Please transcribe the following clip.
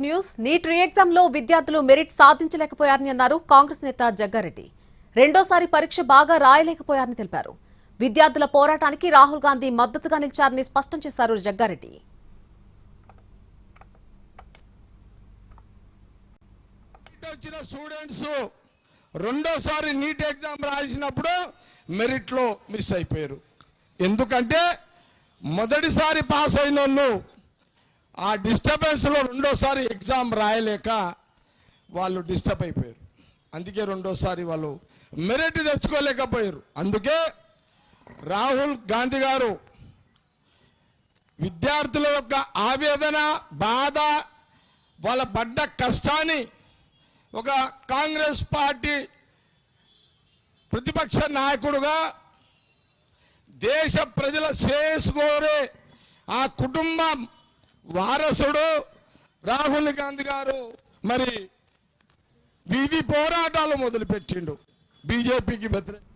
News neat re exam లో విద్యార్థులు merit సాధించలేకపోయారని అన్నారు కాంగ్రెస్ నేత జగ్గారెడ్డి. రెండోసారి పరీక్ష బాగా రాయలేకపోయారని తెలిపారు. విద్యార్థుల పోరాటానికి రాహుల్ గాంధీ మద్దతుగా నిలిచారని స్పష్టం చేశారు జగ్గారెడ్డి. స్టూడెంట్స్ రెండోసారి నీట్ ఎగ్జామ్ రాసినప్పుడు మెరిట్ లో మిస్ అయిపోయారు. ఎందుకంటే మొదటిసారి పాస్ అయిన వాళ్ళు ఆ డిస్టర్బెన్స్ లో రెండోసారి ఎగ్జామ్ రాయలేక వాళ్ళు డిస్టర్బ్ అయిపోయారు. అందుకే రెండోసారి వాళ్ళు మెరిట్ తెచ్చుకోలేకపోయారు. అందుకే రాహుల్ గాంధీ గారు విద్యార్థుల యొక్క ఆవేదన, బాధ, వాళ్ళ పడ్డ కష్టాన్ని ఒక కాంగ్రెస్ పార్టీ ప్రతిపక్ష నాయకుడుగా దేశ ప్రజల శ్రేయస్సు కోరే ఆ కుటుంబం వారసుడు రాహుల్ గాంధీ గారు మరి వీధి పోరాటాలు మొదలుపెట్టిండు బీజేపీకి వ్యతిరేకంగా.